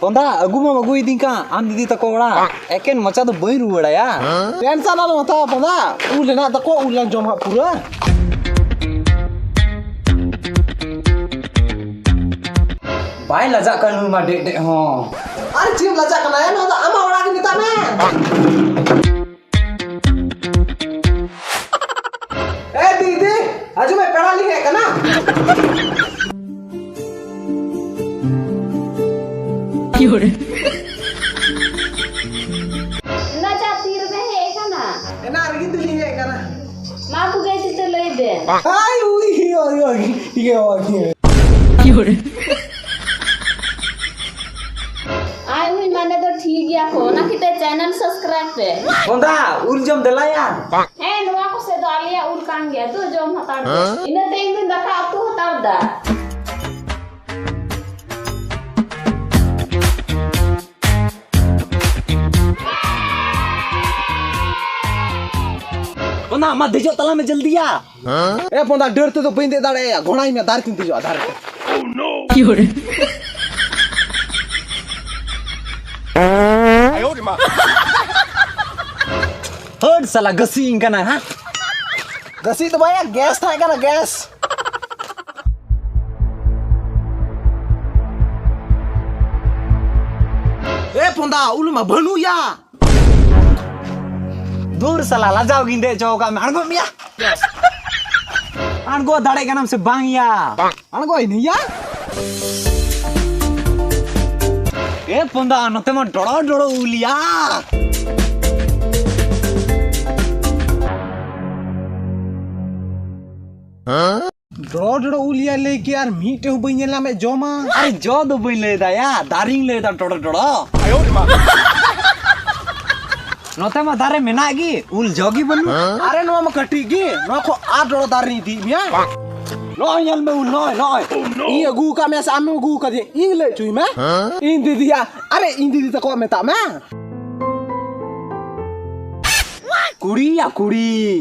Ponda, agu mah agu idingka, am didi tako ora. Eken maca do boi ruwada ya. Tensa na mata ponda. Ulena tako ulan jom hak pura. Bai lajak kan lu mah dek ho. Are cium lajak kana ya na ama ora ni ta me. Didi, aju me pera lihe kana. Yore. Na chatir be he kana. Ena argi tu lihe kana. Ma ku ge te lei de. Ai ui oi. Yore. Ai ui mane to ठीक गया को ना किते channel subscribe पे Ponda, ul jom dela ya. है नवा को से दालिया उर कान गया तो जो हतार दे इने ते इन दका तू हतार दा Ponda, मा देजो तला में जल्दी या. ए ponda डर तो बइन दे दाड़े या घोड़ा में दार किन तिजो दार. Yore. Herd salah gasing kana ha. गसी तो भाई गैस था kana गैस. ए ponda ulu ma banu ya. Dur salah lajau ginde chauka में अणगो मिया. अणगो दाड़े का नाम से बांग या. अणगो ini ya. ए Ponda, नते मा डोड़ो उलिया. डोड़ो उलिया लेके यार मीटे हो बइन नेला में जोमा. अरे जो दो बइन ले दा या, दारिंग ले दा डोड़ो. नते मा दारे मेना गी, उल जोगी बनु. अरे नो म कटी गी नो को आ डोड़ो दार नी दी मिया. Loy nyal me ul loy. ई अगू का में सामने अगू का जे ई ले चुई में. इन दीदी या अरे इन दीदी तो को में ता में. कुड़ी या कुड़ी.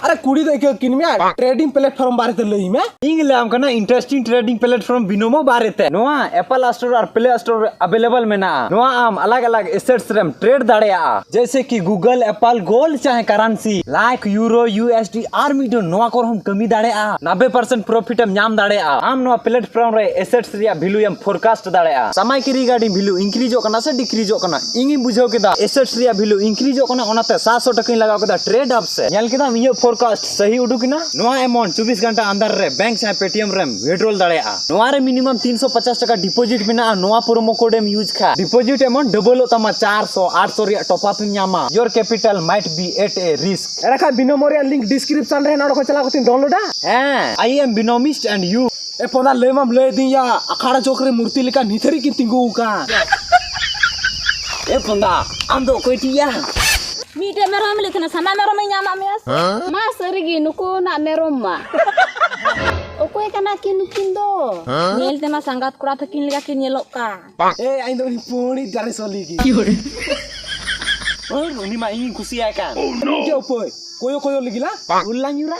अरे कुड़ी तो के किन में ट्रेडिंग प्लेटफॉर्म बारे ते लई में. इंगले हम कना इंटरेस्टिंग ट्रेडिंग प्लेटफॉर्म बिनोमो बारे ते. नोआ एप्पल स्टोर और प्ले स्टोर अवेलेबल में ना. नोआ आम अलग-अलग एसेट्स रेम ट्रेड दाड़ेया. जैसे कि गूगल, एप्पल, गोल्ड चाहे currency like euro, USD or मीडो नोआ को हम कमी दाड़ेया. 90% प्रॉफिट हम नाम दाड़ेया. आम नोआ प्लेटफॉर्म रे एसेट्स रिया वैल्यू हम फोरकास्ट दाड़ेया. समय की रिगार्डिंग वैल्यू इंक्रीज होकना से डिक्रीज होकना. इंगी बुझो केदा एसेट्स रिया वैल्यू इंक्रीज होकना ओनाते 700 टका लगाव केदा ट्रेड अप से. नेल केदा ये फोरकास्ट सही उडुकिना. नोआ अमाउंट 24 घंटा अंदर रे बैंक चाहे पेटीएम रेम विड्रॉल दाड़ेया. नोआ रे मिनिमम 350 टका डिपॉजिट मेना. नोआ प्रोमो कोड एम यूज खा डिपॉजिट अमाउंट डबल हो तमा 400 800 रिया टॉप अप न्यामा. Your capital might be at a risk. एरा का बिनोमोरिया लिंक डिस्क्रिप्शन रे नोड को चला को डाउनलोड हैं I am Binomist and you. ए पोदा ले मम ले दी या अखाड़ा चौक रे मूर्ति लेका निथरी की तिंगू का. ए पंदा आम दो कोइटिया. मीटे मेरम लेथना sama merom nyama mes ma serigi nuko na merom ma okoy kana kinukin do nel tema sangat kura thakin lega kin yelok ka ए आई दो पूरी दारे सोली की. Yore. और उनी मा इंगी खुशी आय का. के ऊपर कोयो कोयो लिगिला. उल्ला न्यूरा.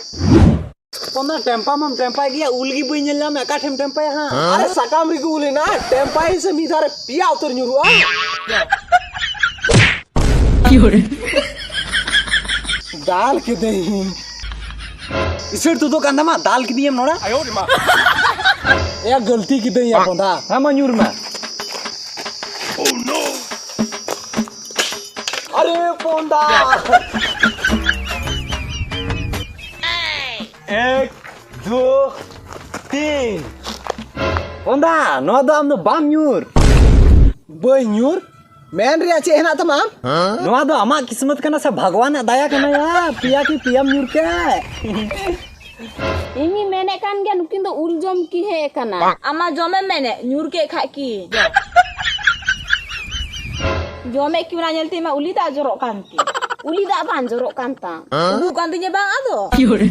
पंदा टेम्पा मम टेम्पा गया उलगी बई नेला में का टेम्पा हां. अरे सकाम री गुले ना टेम्पाई से मी दारे पिया उतर न्युरुआ. Yore. दाल के दे. इसर तू तो कंदा मा दाल की दियम नोरा. या गलती की दे या पोदा. हम न्यूर में. अरे पोंदा. 1 2 3. पंदा नो दो हम बाम न्यूर. बई न्युर मैन रिया चे हेना तमाम. नोआ दो अमा किस्मत कना से भगवान दया कना या पिया की पियम न्यूर के. ini mene kan gya nukin do ul jom ki he kana ama jome mene nyur ke kha ki jome ki na nyelte ma uli da jorok kan ki uli da ban jorok kan ta bukan tinya bang ado Yore.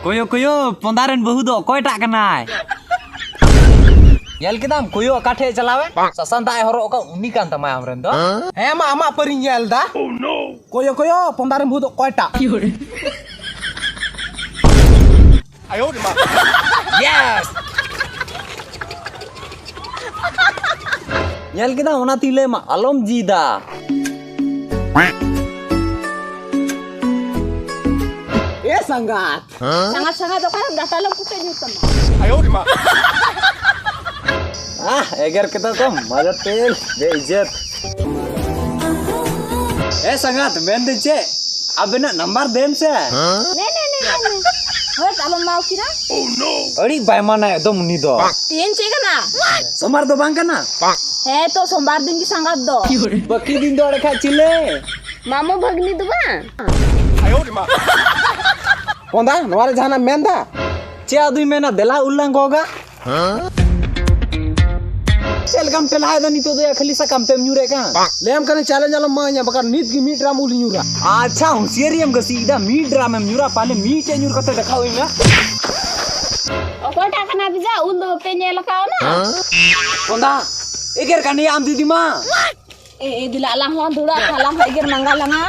कोयो पंदारन बहु दो कोयटा कनाय. यल केदाम कोयो काठे चलावे ससंता हरो का उनी कान तमाय हमरन दो. हे मा अमा परि येल दा. कोयो कोयो पोंदारन भूतो Quetta. Yore. Yes. nyel kita ona tile ma alom jida. Sangat. Sangat-sangat kan udah tahu kita nyutam. Egar kita tuh mazat tel beizet. Sangat bende ce. Abena number dem se. Ne. Hoi kalau mau kira? Adi bay mana ya dom ni do. Tin ce kana? Somar do bang kana? तो सोमवार दिन की संगत दो Baki din do rekha chile. मामू भगनी दो बा Ponda, nuare jana menda. Ce adui mena dela ulang goga. Welcome to Lahada ni to do khali sa kam tem nyure ka. Lem kane challenge alam manya bakar nit ki meet ram uli nyura. अच्छा होशियारी हम गसी इदा meet drama में Neura पाले meet ए near कते देखा हुई ना ओकोटा कना बिजा उल दो पेने लकाओ ना कोंदा एकर कनी आम दीदी मां ए दिला lang lang dura kalam eger mangga langa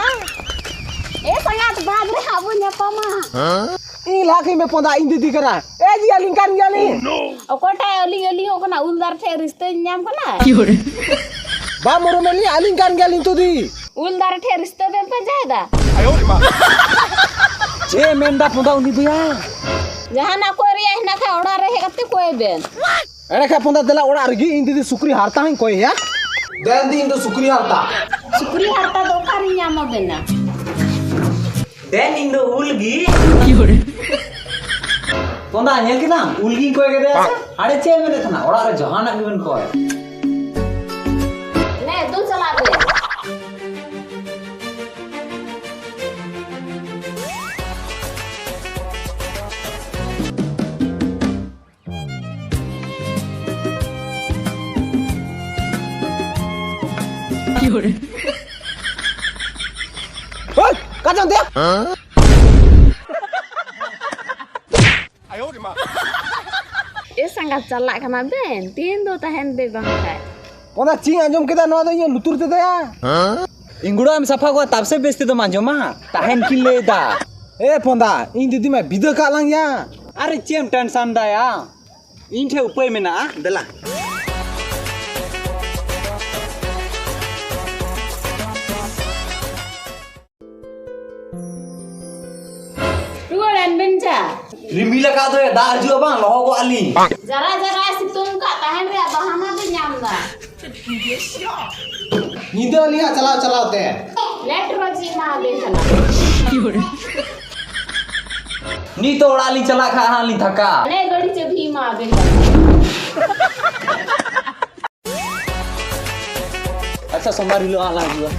sangat bagre habu nyapa ma Ing laki me ponda ing didi kara. Ji aling kan jali. ओकोटा ओली हो कना उलदार थे रिश्ते न्याम कना Fiore, Ba moro meli aling kan jali to di. उलदार थे रिश्ते पे जाएगा जे मेंदा पुंदा उनी बिया जहां ना कोई रिया ना खा ओड़ा रहे कते कोई Ben Ere ka ponda dela ora argi ing didi sukri harta hing koi ya. Den di ing do sukri harta. सुक्री harta दो kari न्याम बेना देन इन द उलगी Fiore, पुंदा नेल किना उलगी कोय के दे आड़े चे मेने थना ओड़ा रे जहाना गिवन कोय ले दू चला दे Fiore, Hoi, kacang dia. ए संगत चला कना बेन तीन दो तहन बे बंखा Ponda cing anjom kita no ada yang lutur tete ya. इंगुड़ा में सफा को तब से बेचते तो मांजो मा ताहन किले दा Ponda, ing didi me bida ka lang ya. अरे चेम टेंशन दा या इंठे उपय में ना दला रुगन बेंचा रिमिला का दो दा हजू बा लोहो को आली जरा जरा सितुंग का तहन रे बहाना दे न्यामदा Nida lihat चलाओ ते. लेट रोजी मा दे कना Fiore, नी तो ओड़ाली चला खा हाली थका ने गड़ी से भी मा दे अच्छा सोमवार हिलो आला जुआ